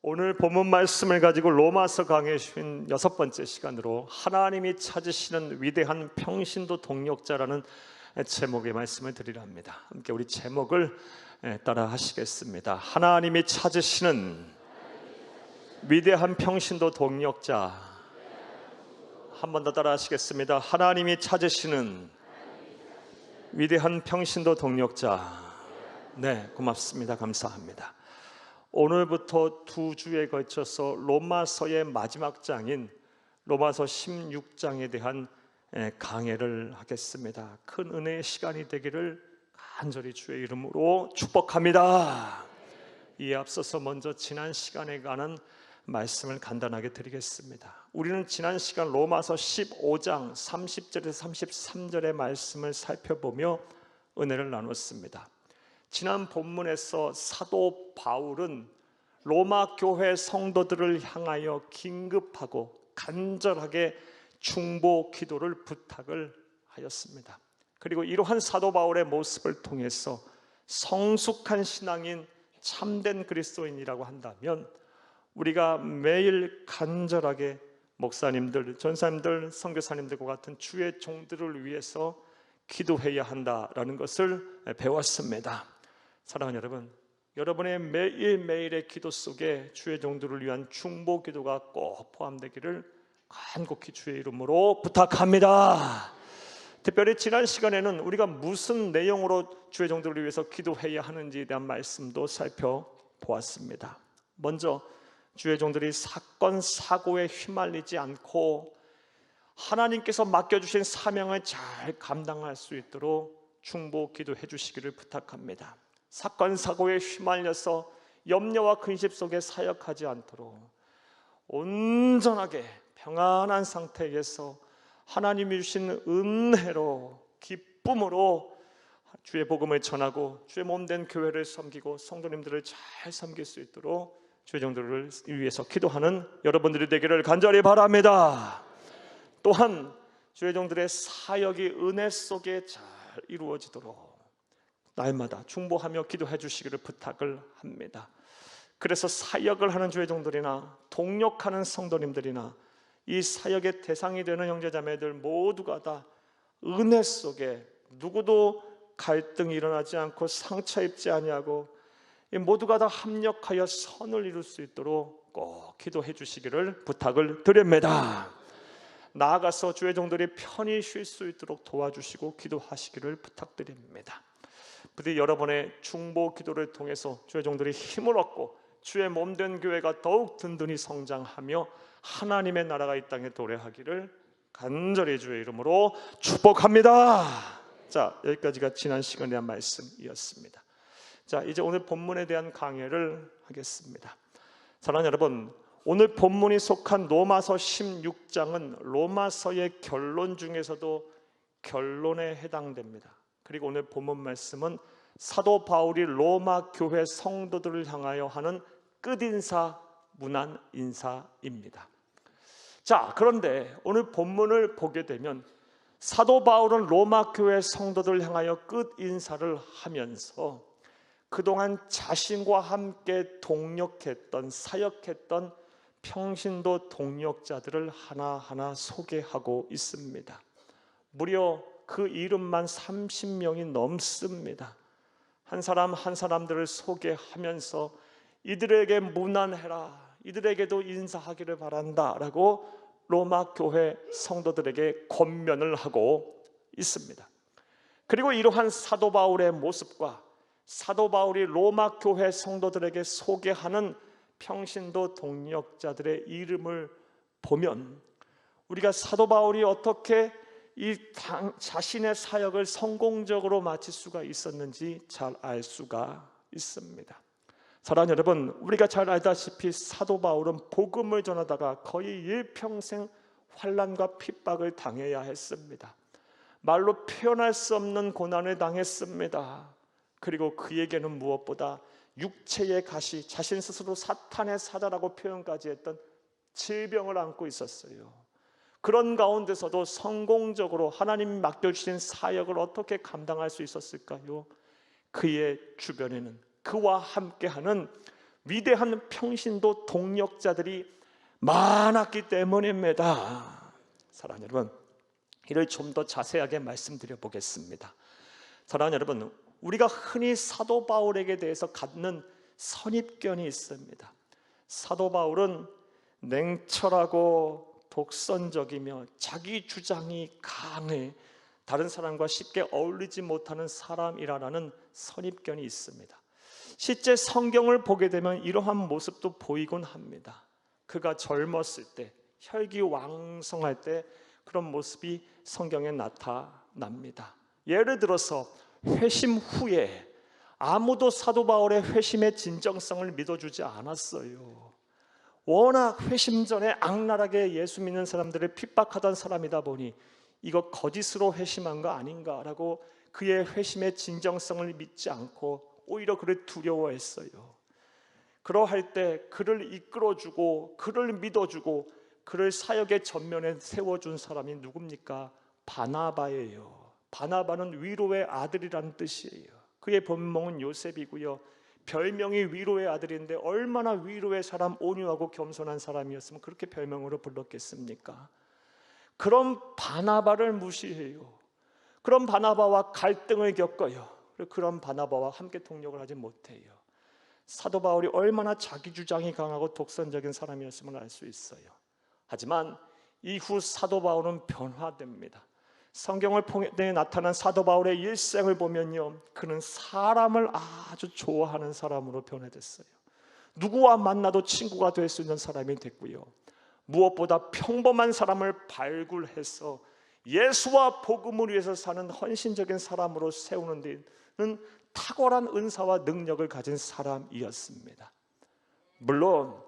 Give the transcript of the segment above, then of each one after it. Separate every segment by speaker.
Speaker 1: 오늘 본문 말씀을 가지고 로마서 강의 56번째 시간으로 하나님이 찾으시는 위대한 평신도 동력자라는 제목의 말씀을 드리려 합니다. 함께 우리 제목을 따라 하시겠습니다. 하나님이 찾으시는 위대한 평신도 동력자. 한 번 더 따라 하시겠습니다. 하나님이 찾으시는 위대한 평신도 동력자. 네, 고맙습니다. 감사합니다. 오늘부터 2주에 걸쳐서 로마서의 마지막 장인 로마서 16장에 대한 강해를 하겠습니다. 큰 은혜의 시간이 되기를 간절히 주의 이름으로 축복합니다. 이에 앞서서 먼저 지난 시간에 관한 말씀을 간단하게 드리겠습니다. 우리는 지난 시간 로마서 15장 30절에서 33절의 말씀을 살펴보며 은혜를 나눴습니다. 지난 본문에서 사도 바울은 로마 교회 성도들을 향하여 긴급하고 간절하게 중보 기도를 부탁을 하였습니다. 그리고 이러한 사도 바울의 모습을 통해서 성숙한 신앙인 참된 그리스도인이라고 한다면 우리가 매일 간절하게 목사님들, 전사님들, 선교사님들과 같은 주의 종들을 위해서 기도해야 한다라는 것을 배웠습니다. 사랑하는 여러분, 여러분의 매일매일의 기도 속에 주의 종들을 위한 중보 기도가 꼭 포함되기를 간곡히 주의 이름으로 부탁합니다. 특별히 지난 시간에는 우리가 무슨 내용으로 주의 종들을 위해서 기도해야 하는지에 대한 말씀도 살펴보았습니다. 먼저 주의 종들이 사건, 사고에 휘말리지 않고 하나님께서 맡겨주신 사명을 잘 감당할 수 있도록 중보 기도해 주시기를 부탁합니다. 사건, 사고에 휘말려서 염려와 근심 속에 사역하지 않도록 온전하게 평안한 상태에서 하나님이 주신 은혜로 기쁨으로 주의 복음을 전하고 주의 몸된 교회를 섬기고 성도님들을 잘 섬길 수 있도록 주의 종들을 위해서 기도하는 여러분들이 되기를 간절히 바랍니다. 또한 주의 종들의 사역이 은혜 속에 잘 이루어지도록 날마다 중보하며 기도해 주시기를 부탁을 합니다. 그래서 사역을 하는 주의 종들이나 동력하는 성도님들이나 이 사역의 대상이 되는 형제자매들 모두가 다 은혜 속에 누구도 갈등이 일어나지 않고 상처 입지 아니하고 모두가 다 합력하여 선을 이룰 수 있도록 꼭 기도해 주시기를 부탁을 드립니다. 나아가서 주의 종들이 편히 쉴 수 있도록 도와주시고 기도하시기를 부탁드립니다. 부디 여러분의 중보 기도를 통해서 주의 종들이 힘을 얻고 주의 몸된 교회가 더욱 든든히 성장하며 하나님의 나라가 이 땅에 도래하기를 간절히 주의 이름으로 축복합니다. 자, 여기까지가 지난 시간에 대한 말씀이었습니다. 자, 이제 오늘 본문에 대한 강해를 하겠습니다. 사랑하는 여러분, 오늘 본문이 속한 로마서 16장은 로마서의 결론 중에서도 결론에 해당됩니다. 그리고 오늘 본문 말씀은 사도 바울이 로마 교회 성도들을 향하여 하는 끝인사, 문안 인사입니다. 자, 그런데 오늘 본문을 보게 되면 사도 바울은 로마 교회 성도들을 향하여 끝인사를 하면서 그동안 자신과 함께 동력했던, 사역했던 평신도 동력자들을 하나하나 소개하고 있습니다. 무려 그 이름만 30명이 넘습니다. 한 사람 한 사람들을 소개하면서 이들에게 문안해라, 이들에게도 인사하기를 바란다 라고 로마 교회 성도들에게 권면을 하고 있습니다. 그리고 이러한 사도 바울의 모습과 사도 바울이 로마 교회 성도들에게 소개하는 평신도 동력자들의 이름을 보면 우리가 사도 바울이 어떻게 자신의 사역을 성공적으로 마칠 수가 있었는지 잘 알 수가 있습니다. 사랑하는 여러분, 우리가 잘 알다시피 사도 바울은 복음을 전하다가 거의 일평생 환난과 핍박을 당해야 했습니다. 말로 표현할 수 없는 고난을 당했습니다. 그리고 그에게는 무엇보다 육체의 가시, 자신 스스로 사탄의 사자라고 표현까지 했던 질병을 안고 있었어요. 그런 가운데서도 성공적으로 하나님이 맡겨주신 사역을 어떻게 감당할 수 있었을까요? 그의 주변에는 그와 함께하는 위대한 평신도 동력자들이 많았기 때문입니다. 사랑하는 여러분, 이를 좀 더 자세하게 말씀드려 보겠습니다. 사랑하는 여러분, 우리가 흔히 사도 바울에게 대해서 갖는 선입견이 있습니다. 사도 바울은 냉철하고 독선적이며 자기 주장이 강해 다른 사람과 쉽게 어울리지 못하는 사람이라는 선입견이 있습니다. 실제 성경을 보게 되면 이러한 모습도 보이곤 합니다. 그가 젊었을 때, 혈기왕성할 때 그런 모습이 성경에 나타납니다. 예를 들어서 회심 후에 아무도 사도 바울의 회심의 진정성을 믿어주지 않았어요. 워낙 회심 전에 악랄하게 예수 믿는 사람들을 핍박하던 사람이다 보니 이거 거짓으로 회심한 거 아닌가라고 그의 회심의 진정성을 믿지 않고 오히려 그를 두려워했어요. 그러할 때 그를 이끌어주고 그를 믿어주고 그를 사역의 전면에 세워준 사람이 누굽니까? 바나바예요. 바나바는 위로의 아들이라는 뜻이에요. 그의 본명은 요셉이고요, 별명이 위로의 아들인데 얼마나 위로의 사람, 온유하고 겸손한 사람이었으면 그렇게 별명으로 불렀겠습니까? 그런 바나바를 무시해요. 그런 바나바와 갈등을 겪어요. 그런 바나바와 함께 동력을 하지 못해요. 사도 바울이 얼마나 자기 주장이 강하고 독선적인 사람이었음을 알 수 있어요. 하지만 이후 사도 바울은 변화됩니다. 성경을 통해 나타난 사도 바울의 일생을 보면요, 그는 사람을 아주 좋아하는 사람으로 변해됐어요. 누구와 만나도 친구가 될 수 있는 사람이 됐고요, 무엇보다 평범한 사람을 발굴해서 예수와 복음을 위해서 사는 헌신적인 사람으로 세우는 데는 탁월한 은사와 능력을 가진 사람이었습니다. 물론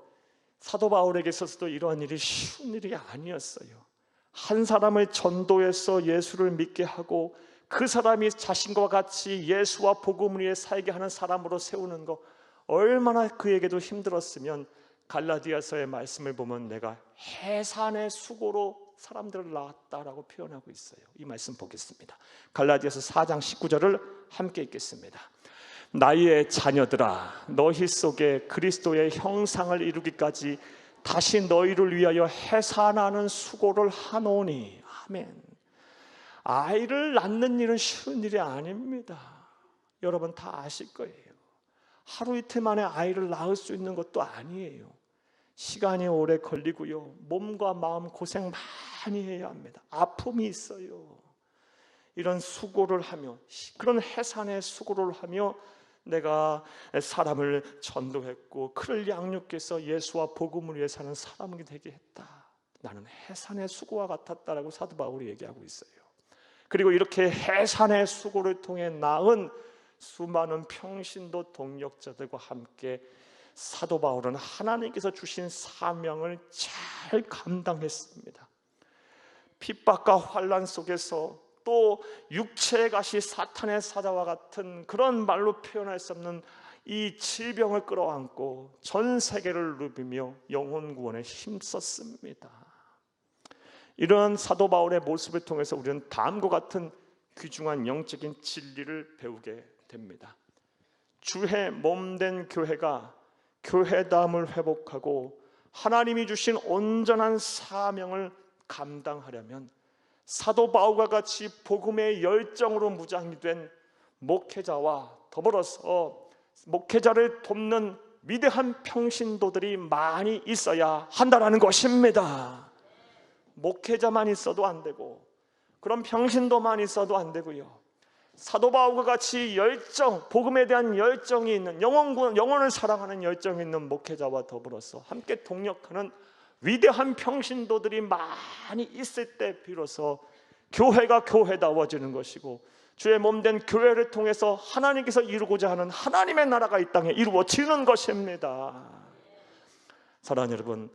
Speaker 1: 사도 바울에게 있어서도 이러한 일이 쉬운 일이 아니었어요. 한 사람을 전도해서 예수를 믿게 하고 그 사람이 자신과 같이 예수와 복음을 위해 살게 하는 사람으로 세우는 거 얼마나 그에게도 힘들었으면 갈라디아서의 말씀을 보면 내가 해산의 수고로 사람들을 낳았다라고 표현하고 있어요. 이 말씀 보겠습니다. 갈라디아서 4장 19절을 함께 읽겠습니다. 나의 자녀들아, 너희 속에 그리스도의 형상을 이루기까지 다시 너희를 위하여 해산하는 수고를 하노니. 아멘. 아이를 낳는 일은 쉬운 일이 아닙니다. 여러분 다 아실 거예요. 하루 이틀 만에 아이를 낳을 수 있는 것도 아니에요. 시간이 오래 걸리고요, 몸과 마음 고생 많이 해야 합니다. 아픔이 있어요. 이런 수고를 하며, 그런 해산의 수고를 하며 내가 사람을 전도했고 그를 양육해서 예수와 복음을 위해 사는 사람이 되게 했다. 나는 해산의 수고와 같았다라고 사도 바울이 얘기하고 있어요. 그리고 이렇게 해산의 수고를 통해 낳은 수많은 평신도 동력자들과 함께 사도 바울은 하나님께서 주신 사명을 잘 감당했습니다. 핍박과 환난 속에서 또 육체의 가시 사탄의 사자와 같은 그런 말로 표현할 수 없는 이 질병을 끌어안고 전 세계를 누비며 영혼 구원에 힘썼습니다. 이런 사도 바울의 모습을 통해서 우리는 다음과 같은 귀중한 영적인 진리를 배우게 됩니다. 주의 몸된 교회가 교회다움을 회복하고 하나님이 주신 온전한 사명을 감당하려면 사도 바울과 같이 복음의 열정으로 무장이 된 목회자와 더불어서 목회자를 돕는 위대한 평신도들이 많이 있어야 한다는 것입니다. 목회자만 있어도 안 되고 그런 평신도만 있어도 안 되고요, 사도 바울과 같이 열정, 복음에 대한 열정이 있는, 영혼을 사랑하는 열정이 있는 목회자와 더불어서 함께 동력하는 위대한 평신도들이 많이 있을 때 비로소 교회가 교회다워지는 것이고 주의 몸된 교회를 통해서 하나님께서 이루고자 하는 하나님의 나라가 이 땅에 이루어지는 것입니다. 사랑하는 여러분,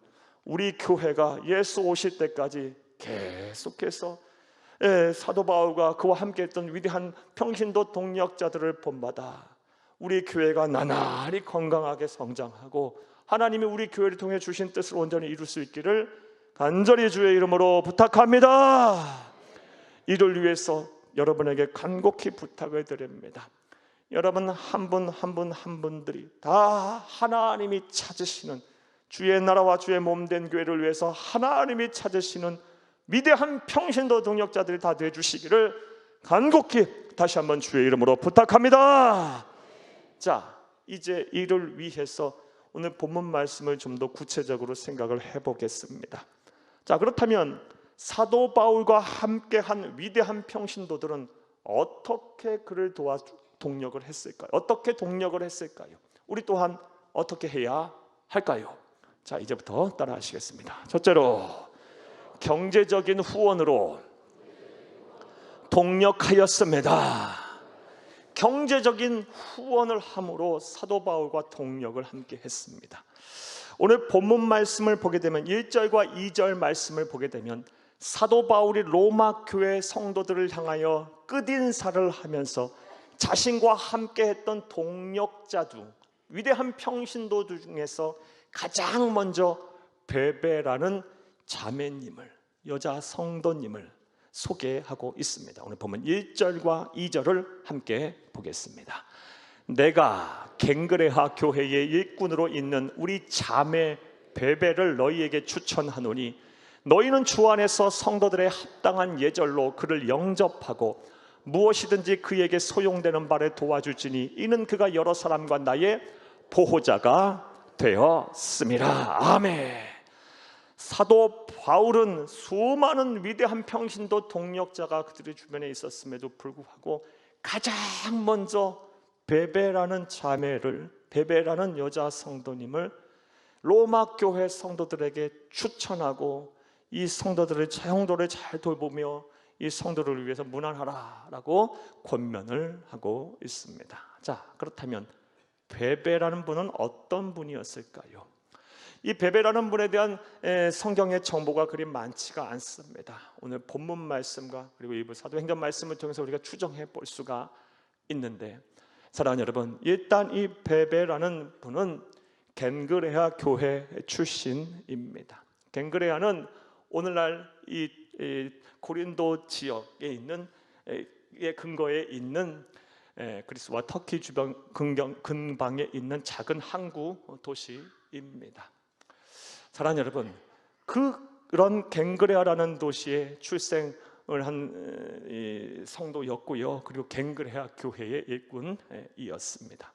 Speaker 1: 우리 교회가 예수 오실 때까지 계속해서 사도 바울과 그와 함께 했던 위대한 평신도 동력자들을 본받아 우리 교회가 나날이 건강하게 성장하고 하나님이 우리 교회를 통해 주신 뜻을 온전히 이룰 수 있기를 간절히 주의 이름으로 부탁합니다. 이를 위해서 여러분에게 간곡히 부탁을 드립니다. 여러분 한 분 한 분 한 분들이 다 하나님이 찾으시는, 주의 나라와 주의 몸된 교회를 위해서 하나님이 찾으시는 위대한 평신도 동역자들이 다 되어주시기를 간곡히 다시 한번 주의 이름으로 부탁합니다. 자, 이제 이를 위해서 오늘 본문 말씀을 좀 더 구체적으로 생각을 해보겠습니다. 자, 그렇다면 사도 바울과 함께한 위대한 평신도들은 어떻게 그를 도와 동력을 했을까요? 어떻게 동력을 했을까요? 우리 또한 어떻게 해야 할까요? 자, 이제부터 따라 하시겠습니다. 첫째로, 경제적인 후원으로 동력하였습니다. 경제적인 후원을 함으로 사도 바울과 동력을 함께 했습니다. 오늘 본문 말씀을 보게 되면 1절과 2절 말씀을 보게 되면 사도 바울이 로마 교회 성도들을 향하여 끝인사를 하면서 자신과 함께 했던 동력자들, 위대한 평신도들 중에서 가장 먼저 베베라는 자매님을, 여자 성도님을 소개하고 있습니다. 오늘 보면 1절과 2절을 함께 보겠습니다. 내가 갱그레하 교회의 일꾼으로 있는 우리 자매 베베를 너희에게 추천하노니 너희는 주 안에서 성도들의 합당한 예절로 그를 영접하고 무엇이든지 그에게 소용되는 바를 도와줄지니 이는 그가 여러 사람과 나의 보호자가 되었음이라. 아멘. 사도 바울은 수많은 위대한 평신도 동력자가 그들의 주변에 있었음에도 불구하고 가장 먼저 베베라는 자매를, 베베라는 여자 성도님을 로마 교회 성도들에게 추천하고 이 성도들의 형도를 잘 돌보며 이 성도를 위해서 문안하라라고 권면을 하고 있습니다. 자, 그렇다면 베베라는 분은 어떤 분이었을까요? 이 베베라는 분에 대한 성경의 정보가 그리 많지가 않습니다. 오늘 본문 말씀과 그리고 일부 사도행전 말씀을 통해서 우리가 추정해 볼 수가 있는데, 사랑하는 여러분, 일단 이 베베라는 분은 갱그레아 교회 출신입니다. 갱그레아는 오늘날 이 고린도 지역에 있는 근거에 있는 그리스와 터키 주변 근방에 있는 작은 항구 도시입니다. 사랑하는 여러분, 그런 갱그레아라는 도시에 출생을 한 성도였고요. 그리고 갱그레아 교회의 일꾼이었습니다.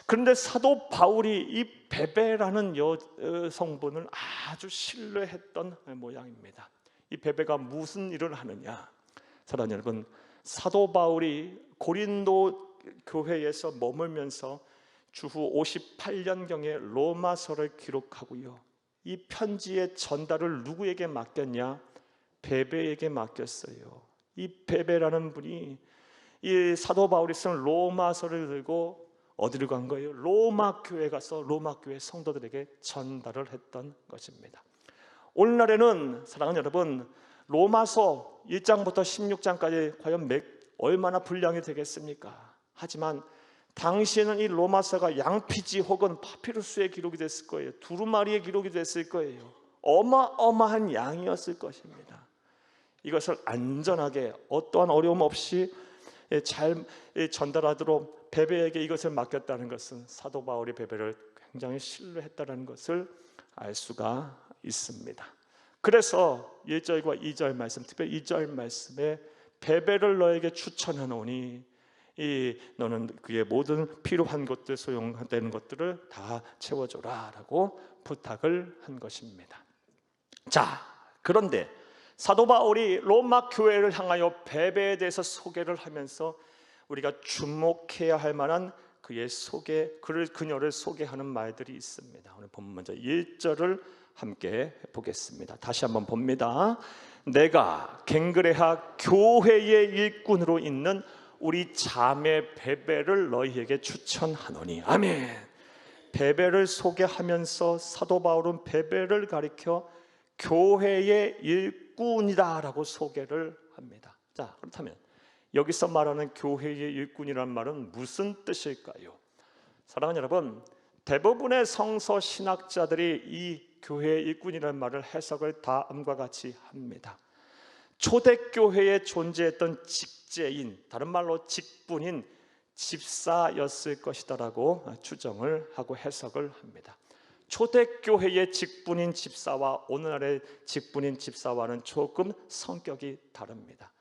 Speaker 1: 그런데 사도 바울이 이 베베라는 여성분을 아주 신뢰했던 모양입니다. 이 베베가 무슨 일을 하느냐? 사랑하는 여러분, 사도 바울이 고린도 교회에서 머물면서 주후 58년경에 로마서를 기록하고요, 이 편지의 전달을 누구에게 맡겼냐? 베베에게 맡겼어요. 이 베베라는 분이 이 사도 바울이 쓴 로마서를 들고 어디로 간 거예요? 로마 교회에 가서 로마 교회 성도들에게 전달을 했던 것입니다. 오늘날에는 사랑하는 여러분, 로마서 1장부터 16장까지 과연 얼마나 분량이 되겠습니까? 하지만 당시에는 이 로마서가 양피지 혹은 파피루스에 기록이 됐을 거예요. 두루마리에 기록이 됐을 거예요. 어마어마한 양이었을 것입니다. 이것을 안전하게 어떠한 어려움 없이 잘 전달하도록 베베에게 이것을 맡겼다는 것은 사도 바울이 베베를 굉장히 신뢰했다는 것을 알 수가 있습니다. 그래서 1절과 2절 말씀, 특별히 2절 말씀에 베베를 너에게 추천하노니 너는 그의 모든 필요한 것들, 소용되는 것들을 다 채워줘라 라고 부탁을 한 것입니다. 자, 그런데 사도 바울이 로마 교회를 향하여 베베에 대해서 소개를 하면서 우리가 주목해야 할 만한 그녀를 소개하는 말들이 있습니다. 오늘 본문 먼저 1절을 함께 보겠습니다. 다시 한번 봅니다. 내가 갱그레아 교회의 일꾼으로 있는 우리 자매 베베를 너희에게 추천하노니. 아멘. 베베를 소개하면서 사도 바울은 베베를 가리켜 교회의 일꾼이다라고 소개를 합니다. 자, 그렇다면 여기서 말하는 교회의 일꾼이라는 말은 무슨 뜻일까요? 사랑하는 여러분, 대부분의 성서 신학자들이 이 교회의 일꾼이라는 말을 해석을 다음과 같이 합니다. 초대교회에 존재했던 직제인, 다른 말로 직분인 집사였을 것이다라고 추정을 하고 해석을 합니다. 초대교회의 직분인 집사와 오늘날의 직분인 집사와는 조금 성격이 다릅니다.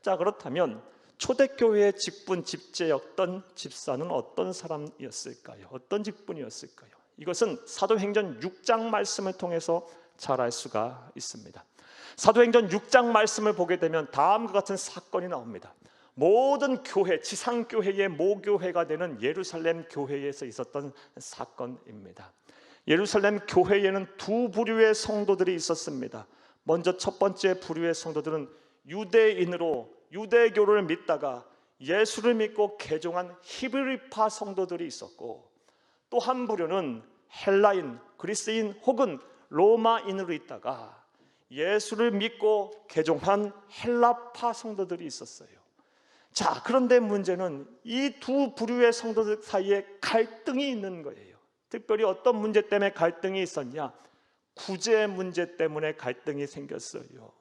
Speaker 1: 자, 그렇다면 초대교회의 직분 집제였던 집사는 어떤 사람이었을까요? 어떤 직분이었을까요? 이것은 사도행전 6장 말씀을 통해서 잘 알 수가 있습니다. 사도행전 6장 말씀을 보게 되면 다음과 같은 사건이 나옵니다. 모든 교회, 지상교회의 모교회가 되는 예루살렘 교회에서 있었던 사건입니다. 예루살렘 교회에는 두 부류의 성도들이 있었습니다. 먼저 첫 번째 부류의 성도들은 유대인으로 유대교를 믿다가 예수를 믿고 개종한 히브리파 성도들이 있었고, 또 한 부류는 헬라인, 그리스인 혹은 로마인으로 있다가 예수를 믿고 개종한 헬라파 성도들이 있었어요. 자, 그런데 문제는 이 두 부류의 성도들 사이에 갈등이 있는 거예요. 특별히 어떤 문제 때문에 갈등이 있었냐? 구제 문제 때문에 갈등이 생겼어요.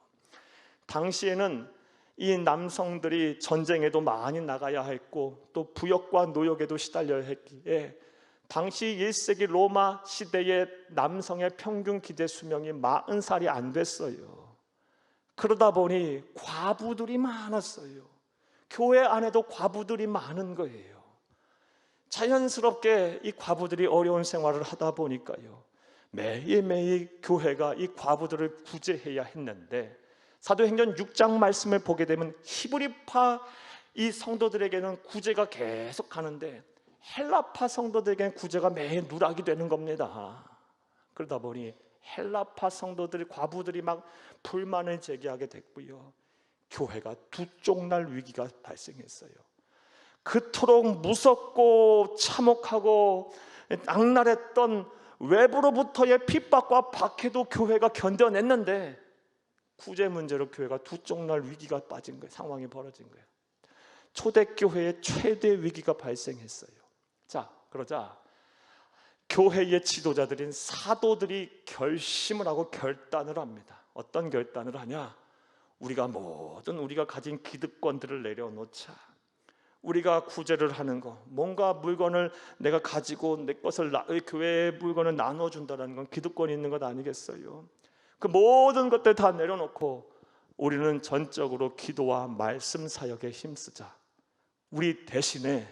Speaker 1: 당시에는 이 남성들이 전쟁에도 많이 나가야 했고 또 부역과 노역에도 시달려야 했기에 당시 1세기 로마 시대의 남성의 평균 기대 수명이 40살이 안 됐어요. 그러다 보니 과부들이 많았어요. 교회 안에도 과부들이 많은 거예요. 자연스럽게 이 과부들이 어려운 생활을 하다 보니까요, 매일매일 교회가 이 과부들을 구제해야 했는데, 사도행전 6장 말씀을 보게 되면 히브리파 이 성도들에게는 구제가 계속 가는데 헬라파 성도들에게는 구제가 매일 누락이 되는 겁니다. 그러다 보니 헬라파 성도들, 과부들이 막 불만을 제기하게 됐고요, 교회가 두 쪽 날 위기가 발생했어요. 그토록 무섭고 참혹하고 악랄했던 외부로부터의 핍박과 박해도 교회가 견뎌냈는데 구제 문제로 교회가 두 쪽 날 위기가 빠진 거예요. 상황이 벌어진 거예요. 초대교회의 최대 위기가 발생했어요. 자, 그러자 교회의 지도자들인 사도들이 결심을 하고 결단을 합니다. 어떤 결단을 하냐? 우리가 가진 기득권들을 내려놓자. 우리가 구제를 하는 거, 뭔가 물건을 내가 가지고 내 것을 교회의 물건을 나눠준다는 건 기득권이 있는 것 아니겠어요? 그 모든 것들 다 내려놓고 우리는 전적으로 기도와 말씀 사역에 힘쓰자. 우리 대신에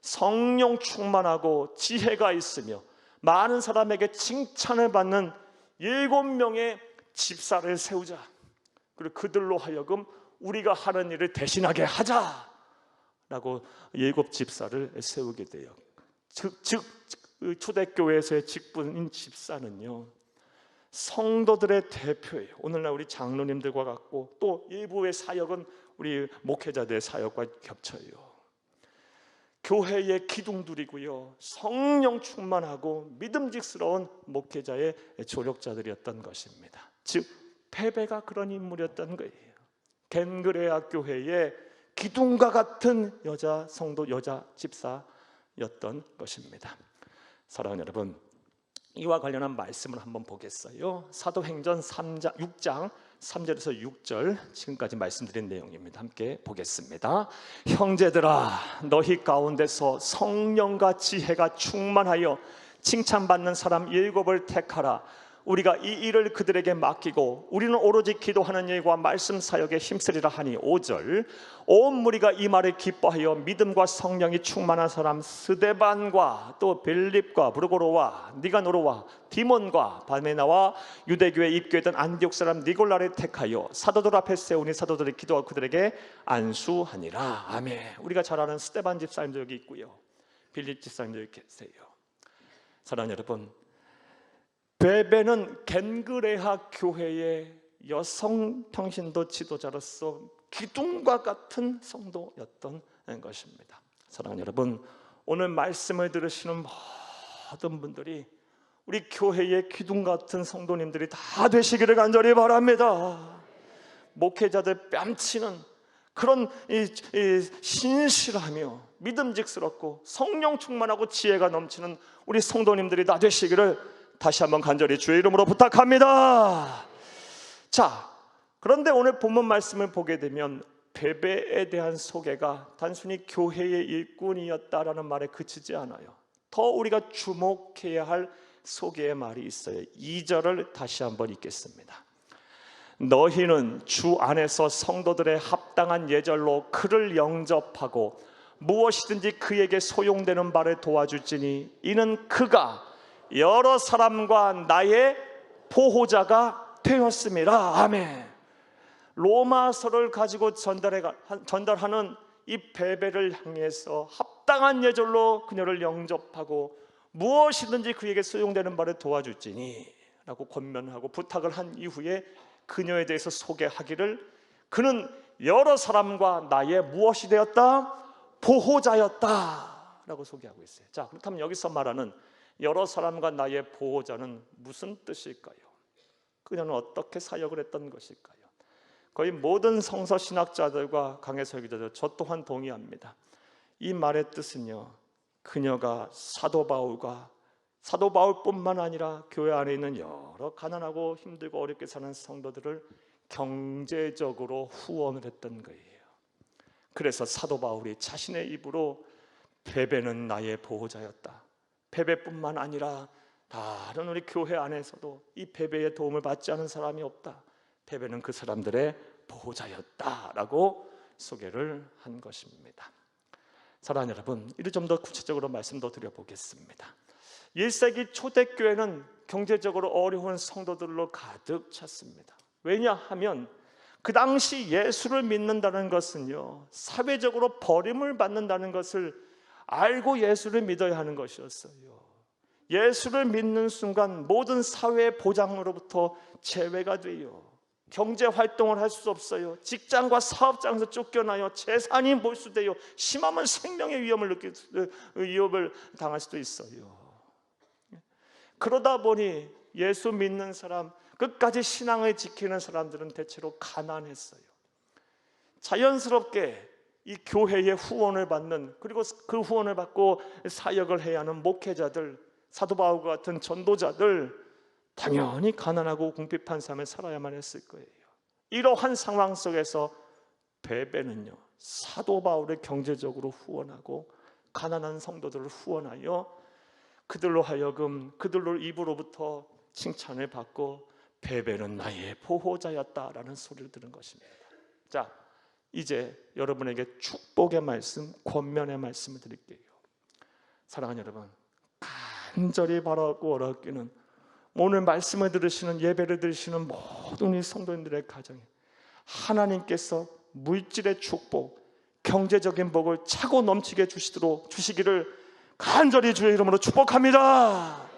Speaker 1: 성령 충만하고 지혜가 있으며 많은 사람에게 칭찬을 받는 7명의 집사를 세우자. 그리고 그들로 하여금 우리가 하는 일을 대신하게 하자라고 7 집사를 세우게 돼요. 즉 초대교회에서의 직분인 집사는요, 성도들의 대표예요. 오늘날 우리 장로님들과 같고 또 일부의 사역은 우리 목회자들의 사역과 겹쳐요. 교회의 기둥들이고요, 성령 충만하고 믿음직스러운 목회자의 조력자들이었던 것입니다. 즉 베베가 그런 인물이었던 거예요. 겐그레아 교회의 기둥과 같은 여자 성도, 여자 집사였던 것입니다. 사랑하는 여러분, 이와 관련한 말씀을 한번 보겠어요. 사도행전 6장 3절에서 6절 지금까지 말씀드린 내용입니다. 함께 보겠습니다. 형제들아, 너희 가운데서 성령과 지혜가 충만하여 칭찬받는 사람 7을 택하라. 우리가 이 일을 그들에게 맡기고 우리는 오로지 기도하는 일과 말씀 사역에 힘쓰리라 하니. 5절, 온 무리가 이 말을 기뻐하여 믿음과 성령이 충만한 사람 스데반과 또 빌립과 브루고로와 니가노로와 디몬과 바메나와 유대교에 입교했던 안디옥 사람 니골라를 택하여 사도들 앞에 세우니 사도들이 기도하고 그들에게 안수하니라. 아멘. 우리가 잘 아는 스데반 집사님도 여기 있고요, 빌립 집사님도 여기 계세요. 사랑하는 여러분, 베베는 겐그레하 교회의 여성 평신도 지도자로서 기둥과 같은 성도였던 것입니다. 사랑하는 여러분, 오늘 말씀을 들으시는 모든 분들이 우리 교회의 기둥 같은 성도님들이 다 되시기를 간절히 바랍니다. 목회자들 뺨치는 그런 신실하며 믿음직스럽고 성령 충만하고 지혜가 넘치는 우리 성도님들이 다 되시기를 다시 한번 간절히 주의 이름으로 부탁합니다. 자, 그런데 오늘 본문 말씀을 보게 되면 베베에 대한 소개가 단순히 교회의 일꾼이었다라는 말에 그치지 않아요. 더 우리가 주목해야 할 소개의 말이 있어요. 2절을 다시 한번 읽겠습니다. 너희는 주 안에서 성도들의 합당한 예절로 그를 영접하고 무엇이든지 그에게 소용되는 바를 도와줄지니 이는 그가 여러 사람과 나의 보호자가 되었습니다. 아멘. 로마서를 가지고 전달하는 이 베베를 향해서 합당한 예절로 그녀를 영접하고 무엇이든지 그에게 소용되는 바를 도와줄지니 라고 권면하고 부탁을 한 이후에 그녀에 대해서 소개하기를 그는 여러 사람과 나의 무엇이 되었다? 보호자였다 라고 소개하고 있어요. 자, 그렇다면 여기서 말하는 여러 사람과 나의 보호자는 무슨 뜻일까요? 그녀는 어떻게 사역을 했던 것일까요? 거의 모든 성서신학자들과 강해설교자들, 저 또한 동의합니다. 이 말의 뜻은요, 그녀가 사도 바울뿐만 아니라 교회 안에 있는 여러 가난하고 힘들고 어렵게 사는 성도들을 경제적으로 후원을 했던 거예요. 그래서 사도 바울이 자신의 입으로 베베는 나의 보호자였다, 베베뿐만 아니라 다른 우리 교회 안에서도 이 베베의 도움을 받지 않은 사람이 없다, 베베는 그 사람들의 보호자였다라고 소개를 한 것입니다. 사랑하는 여러분, 이를 좀 더 구체적으로 말씀 더 드려보겠습니다. 1세기 초대교회는 경제적으로 어려운 성도들로 가득 찼습니다. 왜냐하면 그 당시 예수를 믿는다는 것은요, 사회적으로 버림을 받는다는 것을 알고 예수를 믿어야 하는 것이었어요. 예수를 믿는 순간 모든 사회 보장으로부터 제외가 돼요. 경제 활동을 할 수 없어요. 직장과 사업장에서 쫓겨나요. 재산이 몰수돼요. 심하면 생명의 위협을 당할 수도 있어요. 그러다 보니 예수 믿는 사람, 끝까지 신앙을 지키는 사람들은 대체로 가난했어요. 자연스럽게 이 교회의 후원을 받는, 그리고 그 후원을 받고 사역을 해야 하는 목회자들, 사도 바울과 같은 전도자들, 당연히 가난하고 궁핍한 삶을 살아야만 했을 거예요. 이러한 상황 속에서 베베는요, 사도 바울을 경제적으로 후원하고 가난한 성도들을 후원하여 그들로 하여금 그들로 입으로부터 칭찬을 받고 베베는 나의 보호자였다라는 소리를 들은 것입니다. 자, 이제 여러분에게 축복의 말씀, 권면의 말씀을 드릴게요. 사랑하는 여러분, 간절히 바라고 어렵기는 오늘 말씀을 들으시는, 예배를 들으시는 모든 이 성도님들의 가정에 하나님께서 물질의 축복, 경제적인 복을 차고 넘치게 주시기를 간절히 주의 이름으로 축복합니다.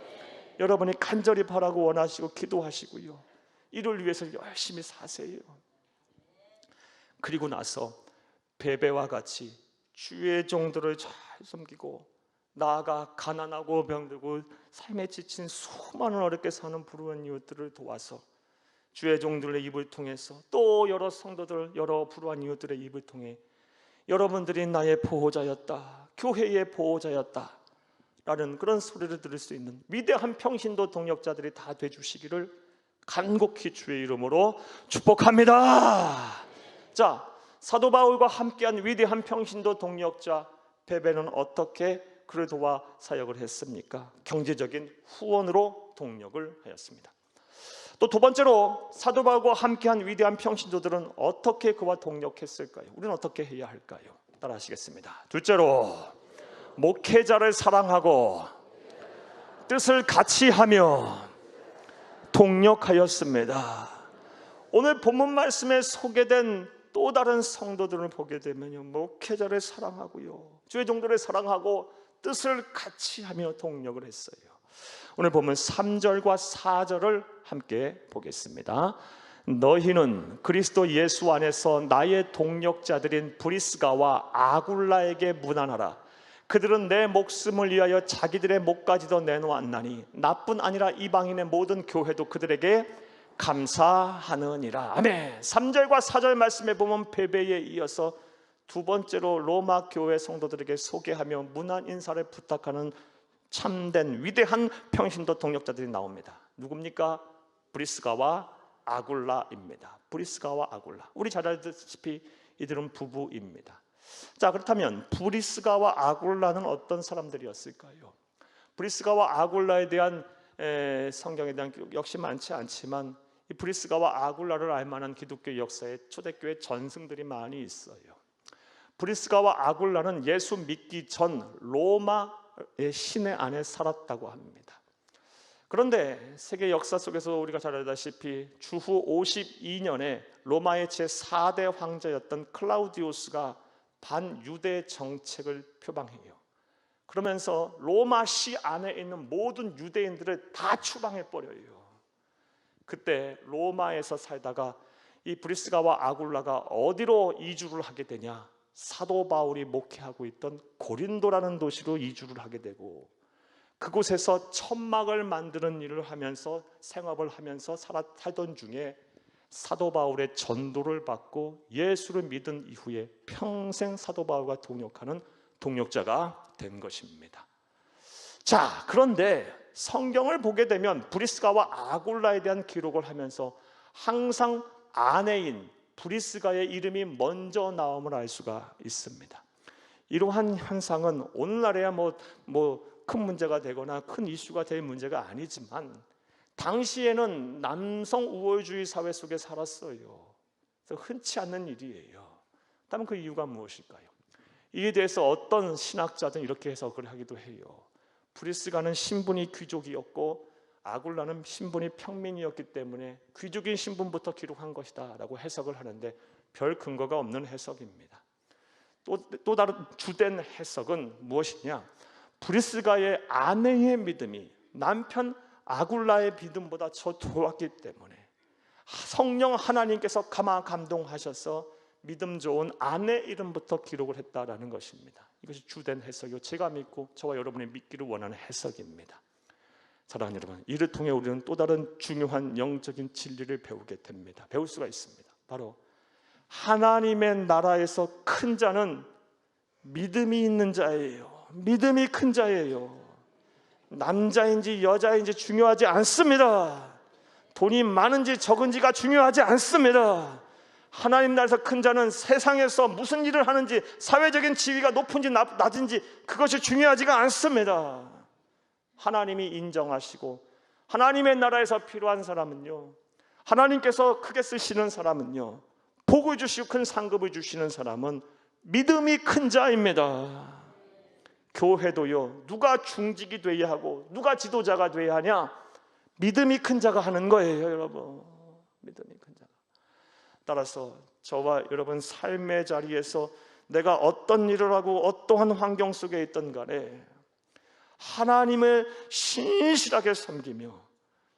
Speaker 1: 여러분이 간절히 바라고 원하시고 기도하시고요, 이를 위해서 열심히 사세요. 그리고 나서 베베와 같이 주의 종들을 잘 섬기고 나아가 가난하고 병들고 삶에 지친 수많은 어렵게 사는 불우한 이웃들을 도와서 주의 종들의 입을 통해서 또 여러 성도들, 여러 불우한 이웃들의 입을 통해 여러분들이 나의 보호자였다, 교회의 보호자였다 라는 그런 소리를 들을 수 있는 위대한 평신도 동역자들이 다 되주시기를 간곡히 주의 이름으로 축복합니다. 자, 사도 바울과 함께한 위대한 평신도 동역자 베베는 어떻게 그를 도와 사역을 했습니까? 경제적인 후원으로 동력을 하였습니다. 또 두 번째로 사도 바울과 함께한 위대한 평신도들은 어떻게 그와 동력했을까요? 우리는 어떻게 해야 할까요? 따라 하시겠습니다. 둘째로 목회자를 사랑하고 뜻을 같이 하며 동력하였습니다. 오늘 본문 말씀에 소개된 또 다른 성도들을 보게 되면요, 목회자를 사랑하고요, 주의 종들을 사랑하고 뜻을 같이 하며 동력을 했어요. 오늘 보면 3절과 4절을 함께 보겠습니다. 너희는 그리스도 예수 안에서 나의 동력자들인 브리스가와 아굴라에게 문안하라. 그들은 내 목숨을 위하여 자기들의 목까지도 내놓았나니 나뿐 아니라 이방인의 모든 교회도 그들에게 감사하느니라. 아멘. 3절과 4절 말씀에 보면 베베에 이어서 두 번째로 로마 교회 성도들에게 소개하며 문안 인사를 부탁하는 참된 위대한 평신도 동력자들이 나옵니다. 누굽니까? 브리스가와 아굴라입니다. 브리스가와 아굴라. 우리 잘 알다시피 이들은 부부입니다. 자, 그렇다면 브리스가와 아굴라는 어떤 사람들이었을까요? 브리스가와 아굴라에 대한 성경에 대한 기록 역시 많지 않지만 이 브리스가와 아굴라를 알만한 기독교 역사에 초대교회 전승들이 많이 있어요. 브리스가와 아굴라는 예수 믿기 전 로마의 시내 안에 살았다고 합니다. 그런데 세계 역사 속에서 우리가 잘 알다시피 주후 52년에 로마의 제4대 황제였던 클라우디우스가 반유대 정책을 표방해요. 그러면서 로마시 안에 있는 모든 유대인들을 다 추방해 버려요. 그때 로마에서 살다가 이 브리스가와 아굴라가 어디로 이주를 하게 되냐? 사도 바울이 목회하고 있던 고린도라는 도시로 이주를 하게 되고, 그곳에서 천막을 만드는 일을 하면서 생업을 하면서 살던 중에 사도 바울의 전도를 받고 예수를 믿은 이후에 평생 사도 바울과 동역하는 동역자가 된 것입니다. 자, 그런데 성경을 보게 되면 브리스가와 아굴라에 대한 기록을 하면서 항상 아내인 브리스가의 이름이 먼저 나옴을 알 수가 있습니다. 이러한 현상은 오늘날에야 큰 문제가 되거나 큰 이슈가 될 문제가 아니지만 당시에는 남성 우월주의 사회 속에 살았어요. 그래서 흔치 않는 일이에요. 그렇다면 그 이유가 무엇일까요? 이에 대해서 어떤 신학자들은 이렇게 해석을 하기도 해요. 브리스가는 신분이 귀족이었고 아굴라는 신분이 평민이었기 때문에 귀족인 신분부터 기록한 것이다 라고 해석을 하는데 별 근거가 없는 해석입니다. 또 다른 주된 해석은 무엇이냐? 브리스가의 아내의 믿음이 남편 아굴라의 믿음보다 더 좋았기 때문에 성령 하나님께서 감동하셔서 믿음 좋은 아내 이름부터 기록을 했다라는 것입니다. 이것이 주된 해석이고 제가 믿고 저와 여러분이 믿기를 원하는 해석입니다. 사랑하는 여러분, 이를 통해 우리는 또 다른 중요한 영적인 진리를 배울 수가 있습니다. 바로 하나님의 나라에서 큰 자는 믿음이 있는 자예요. 믿음이 큰 자예요. 남자인지 여자인지 중요하지 않습니다. 돈이 많은지 적은지가 중요하지 않습니다. 하나님 나라에서 큰 자는 세상에서 무슨 일을 하는지, 사회적인 지위가 높은지 낮은지 그것이 중요하지가 않습니다. 하나님이 인정하시고 하나님의 나라에서 필요한 사람은요, 하나님께서 크게 쓰시는 사람은요, 복을 주시고 큰 상급을 주시는 사람은 믿음이 큰 자입니다. 교회도요, 누가 중직이 돼야 하고 누가 지도자가 돼야 하냐? 믿음이 큰 자가 하는 거예요, 여러분. 믿음이 큰 자가. 따라서 저와 여러분 삶의 자리에서 내가 어떤 일을 하고 어떠한 환경 속에 있든 간에 하나님을 신실하게 섬기며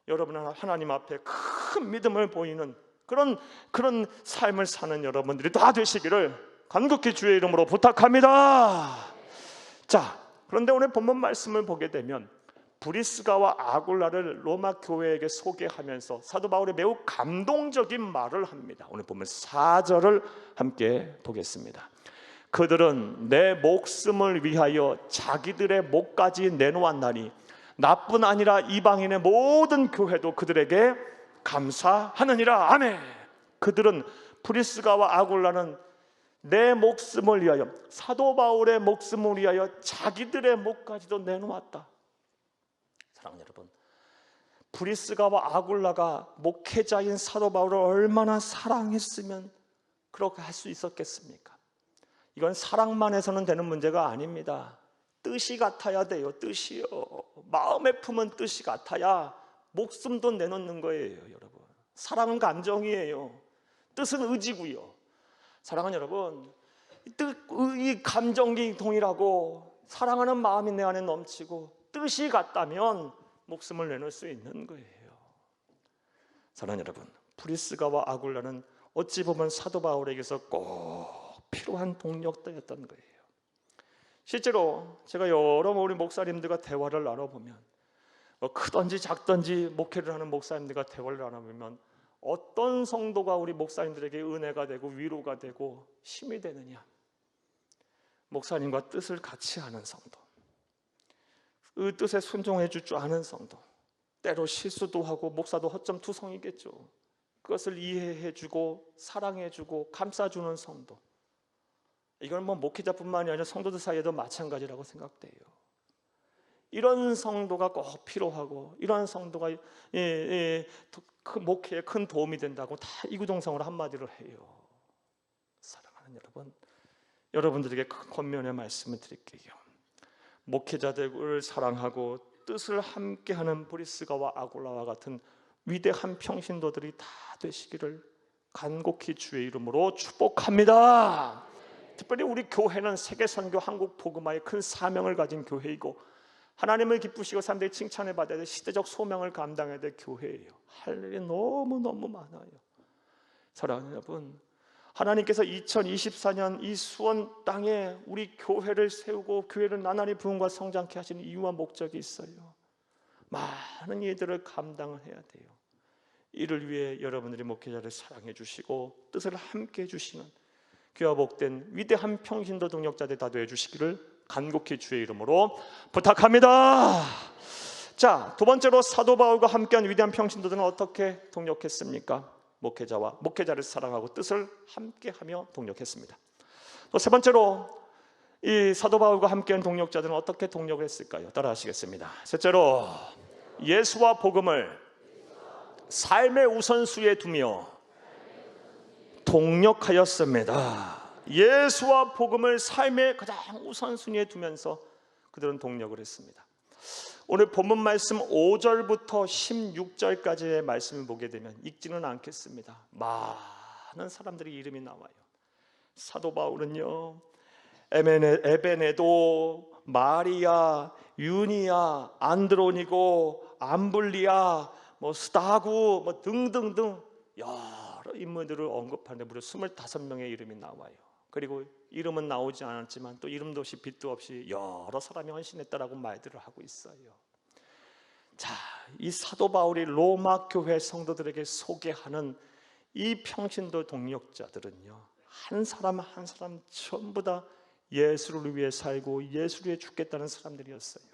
Speaker 1: 여러분은 하나님 앞에 큰 믿음을 보이는 그런 삶을 사는 여러분들이 다 되시기를 간곡히 주의 이름으로 부탁합니다. 자, 그런데 오늘 본문 말씀을 보게 되면 브리스가와 아굴라를 로마 교회에게 소개하면서 사도 바울이 매우 감동적인 말을 합니다. 오늘 보면 4절을 함께 보겠습니다. 그들은 내 목숨을 위하여 자기들의 목까지 내놓았나니 나뿐 아니라 이방인의 모든 교회도 그들에게 감사하느니라. 아멘. 그들은 브리스가와 아굴라는 내 목숨을 위하여, 사도 바울의 목숨을 위하여 자기들의 목까지도 내놓았다. 사랑하는 여러분, 브리스가와 아굴라가 목회자인 사도 바울을 얼마나 사랑했으면 그렇게 할 수 있었겠습니까? 이건 사랑만 해서는 되는 문제가 아닙니다. 뜻이 같아야 돼요. 뜻이요. 마음에 품은 뜻이 같아야 목숨도 내놓는 거예요, 여러분. 사랑은 감정이에요. 뜻은 의지고요. 사랑하는 여러분, 이 감정이 동일하고 사랑하는 마음이 내 안에 넘치고 뜻이 같다면 목숨을 내놓을 수 있는 거예요. 사랑하는 여러분, 브리스가와 아굴라는 어찌 보면 사도 바울에게서 꼭 필요한 동력들이었던 거예요. 실제로 제가 여러 우리 목사님들과 대화를 나눠보면 크든지 작든지 목회를 하는 목사님들과 대화를 나눠보면 어떤 성도가 우리 목사님들에게 은혜가 되고 위로가 되고 힘이 되느냐? 목사님과 뜻을 같이 하는 성도, 그 뜻에 순종해 줄 줄 아는 성도, 때로 실수도 하고 목사도 허점투성이겠죠. 그것을 이해해 주고 사랑해 주고 감싸 주는 성도, 이건 뭐 목회자뿐만이 아니라 성도들 사이에도 마찬가지라고 생각돼요. 이런 성도가 꼭 필요하고, 이런 성도가 목회에 큰 도움이 된다고 다 이구동성으로 한마디로 해요. 사랑하는 여러분, 여러분들에게 큰 권면의 말씀을 드릴게요. 목회자들을 사랑하고 뜻을 함께하는 브리스가와 아굴라와 같은 위대한 평신도들이 다 되시기를 간곡히 주의 이름으로 축복합니다. 특별히 우리 교회는 세계선교 한국 복음화의 큰 사명을 가진 교회이고, 하나님을 기쁘시고 사람들이 칭찬을 받아야 될 시대적 소명을 감당해야 될 교회예요. 할 일이 너무너무 많아요. 사랑하는 여러분, 하나님께서 2024년 이 수원 땅에 우리 교회를 세우고 교회를 나날이 부흥과 성장케 하시는 이유와 목적이 있어요. 많은 일들을 감당을 해야 돼요. 이를 위해 여러분들이 목회자를 사랑해 주시고 뜻을 함께 해주시는 귀와 복된 위대한 평신도 동역자들 다 되어 주시기를 간곡히 주의 이름으로 부탁합니다. 자, 두 번째로 사도 바울과 함께한 위대한 평신도들은 어떻게 동역했습니까? 목회자를 사랑하고 뜻을 함께하며 동역했습니다. 또 세 번째로 이 사도 바울과 함께한 동역자들은 어떻게 동역을 했을까요? 따라하시겠습니다. 셋째로 예수와 복음을 삶의 우선순위에 두며 동역하였습니다. 예수와 복음을 삶의 가장 우선순위에 두면서 그들은 동역을 했습니다. 오늘 본문 말씀 5절부터 16절까지의 말씀을 보게 되면 읽지는 않겠습니다. 많은 사람들이 이름이 나와요. 사도 바울은요, 에베네도, 마리아, 유니아, 안드로니고, 암블리아, 스다구 등등등 여러 인물들을 언급하는데 무려 25명의 이름이 나와요. 그리고 이름은 나오지 않았지만 또 이름도 없이 빛도 없이 여러 사람이 헌신했다라고 말들을 하고 있어요. 자, 이 사도 바울이 로마 교회 성도들에게 소개하는 이 평신도 동역자들은요, 한 사람 한 사람 전부 다 예수를 위해 살고 예수를 위해 죽겠다는 사람들이었어요.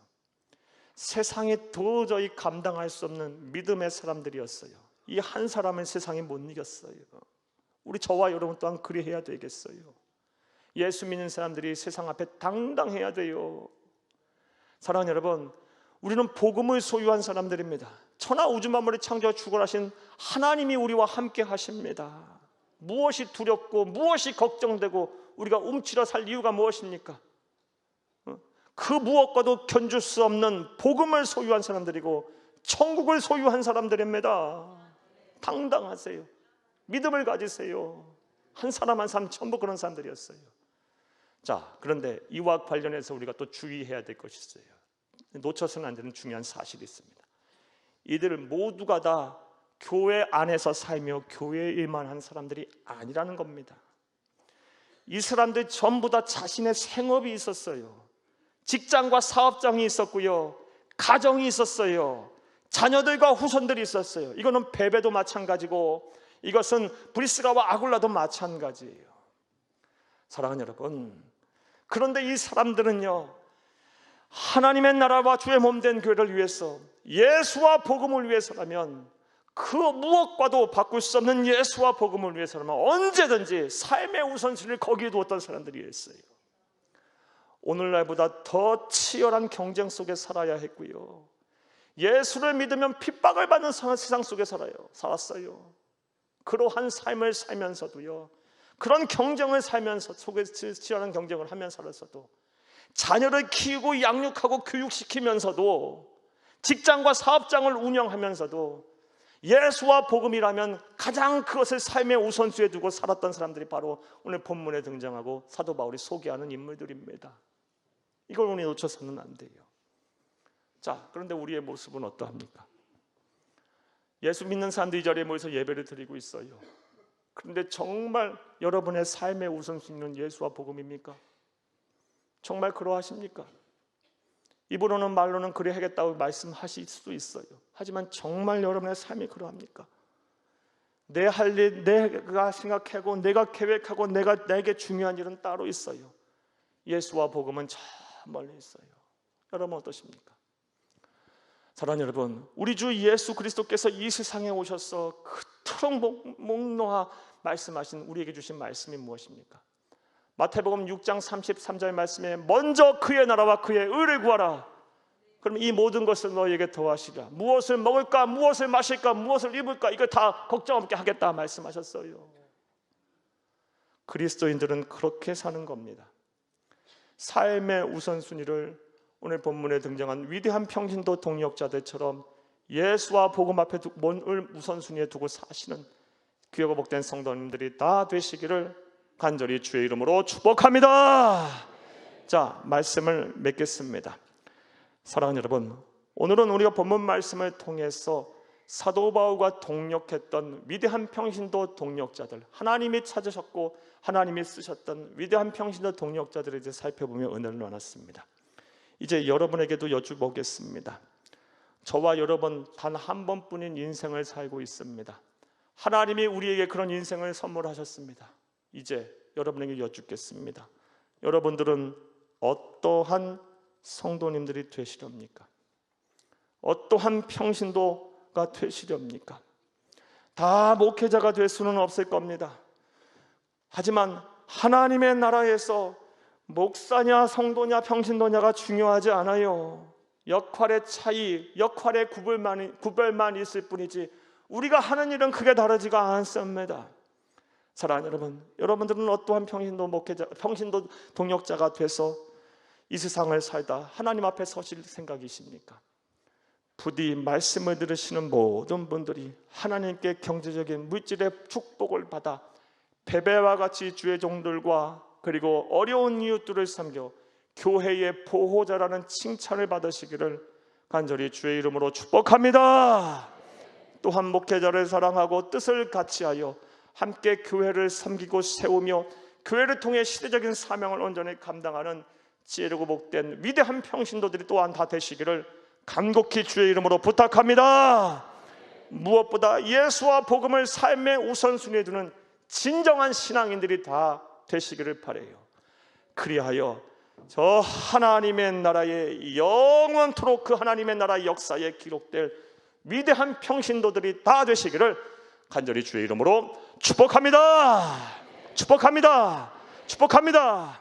Speaker 1: 세상에 도저히 감당할 수 없는 믿음의 사람들이었어요. 이 한 사람은 세상이 못 이겼어요. 우리 저와 여러분 또한 그리해야 되겠어요. 예수 믿는 사람들이 세상 앞에 당당해야 돼요. 사랑하는 여러분, 우리는 복음을 소유한 사람들입니다. 천하 우주 만물을 창조하고 주관하신 하나님이 우리와 함께 하십니다. 무엇이 두렵고 무엇이 걱정되고 우리가 움츠려 살 이유가 무엇입니까? 그 무엇과도 견줄 수 없는 복음을 소유한 사람들이고 천국을 소유한 사람들입니다. 당당하세요. 믿음을 가지세요. 한 사람 한 사람 전부 그런 사람들이었어요. 자, 그런데 이와 관련해서 우리가 또 주의해야 될 것이 있어요. 놓쳐서는 안 되는 중요한 사실이 있습니다. 이들 모두가 다 교회 안에서 살며 교회 일만 한 사람들이 아니라는 겁니다. 이 사람들 전부 다 자신의 생업이 있었어요. 직장과 사업장이 있었고요, 가정이 있었어요, 자녀들과 후손들이 있었어요. 이거는 베베도 마찬가지고 이것은 브리스가와 아굴라도 마찬가지예요. 사랑하는 여러분, 그런데 이 사람들은요, 하나님의 나라와 주의 몸된 교회를 위해서 예수와 복음을 위해서라면, 그 무엇과도 바꿀 수 없는 예수와 복음을 위해서라면 언제든지 삶의 우선순위를 거기에 두었던 사람들이었어요. 오늘날보다 더 치열한 경쟁 속에 살아야 했고요, 예수를 믿으면 핍박을 받는 세상 속에 살았어요. 그러한 삶을 살면서도요, 그런 경쟁을 살면서 속에 치열한 경쟁을 하면서 살았어도, 자녀를 키우고 양육하고 교육시키면서도, 직장과 사업장을 운영하면서도 예수와 복음이라면 가장 그것을 삶의 우선순위에 두고 살았던 사람들이 바로 오늘 본문에 등장하고 사도 바울이 소개하는 인물들입니다. 이걸 우리 놓쳐서는 안 돼요. 자, 그런데 우리의 모습은 어떠합니까? 예수 믿는 사람들이 이 자리에 모여서 예배를 드리고 있어요. 그런데 정말 여러분의 삶의 우선순위는 예수와 복음입니까? 정말 그러하십니까? 입으로는 말로는 그래 하겠다고 말씀하실 수도 있어요. 하지만 정말 여러분의 삶이 그러합니까? 내 할 일, 내가 생각하고 내가 계획하고 내게 중요한 일은 따로 있어요. 예수와 복음은 저 멀리 있어요. 여러분 어떠십니까? 사랑하는 여러분, 우리 주 예수 그리스도께서 이 세상에 오셔서 그토록 목놓아 말씀하신 우리에게 주신 말씀이 무엇입니까? 마태복음 6장 33절 말씀에 먼저 그의 나라와 그의 의를 구하라. 그럼 이 모든 것을 너희에게 더하시리라. 무엇을 먹을까, 무엇을 마실까, 무엇을 입을까, 이거 다 걱정 없게 하겠다 말씀하셨어요. 그리스도인들은 그렇게 사는 겁니다. 삶의 우선순위를 오늘 본문에 등장한 위대한 평신도 동역자들처럼 예수와 복음 앞에 뭘 우선순위에 두고 사시는 귀하고 복된 성도님들이 다 되시기를 간절히 주의 이름으로 축복합니다. 자, 말씀을 맺겠습니다. 사랑하는 여러분, 오늘은 우리가 본문 말씀을 통해서 사도 바울과 동역했던 위대한 평신도 동역자들, 하나님이 찾으셨고 하나님이 쓰셨던 위대한 평신도 동역자들을 이제 살펴보며 은혜를 나눴습니다. 이제 여러분에게도 여쭤보겠습니다. 저와 여러분 단 한 번뿐인 인생을 살고 있습니다. 하나님이 우리에게 그런 인생을 선물하셨습니다. 이제 여러분에게 여쭙겠습니다. 여러분들은 어떠한 성도님들이 되시렵니까? 어떠한 평신도가 되시렵니까? 다 목회자가 될 수는 없을 겁니다. 하지만 하나님의 나라에서 목사냐 성도냐 평신도냐가 중요하지 않아요. 역할의 차이, 역할의 구별만 있을 뿐이지 우리가 하는 일은 크게 다르지가 않습니다. 사랑하는 여러분, 여러분들은 어떠한 평신도 동역자가 돼서 이 세상을 살다 하나님 앞에 서실 생각이십니까? 부디 말씀을 들으시는 모든 분들이 하나님께 경제적인 물질의 축복을 받아 베베와 같이 주의 종들과 그리고 어려운 이웃들을 섬겨 교회의 보호자라는 칭찬을 받으시기를 간절히 주의 이름으로 축복합니다. 또한 목회자를 사랑하고 뜻을 같이하여 함께 교회를 섬기고 세우며 교회를 통해 시대적인 사명을 온전히 감당하는 지혜롭고 복된 위대한 평신도들이 또한 다 되시기를 간곡히 주의 이름으로 부탁합니다. 무엇보다 예수와 복음을 삶의 우선순위에 두는 진정한 신앙인들이 다 되시기를 바라요. 그리하여 저 하나님의 나라에 영원토록 그 하나님의 나라의 역사에 기록될 위대한 평신도들이 다 되시기를 간절히 주의 이름으로 축복합니다. 축복합니다. 축복합니다.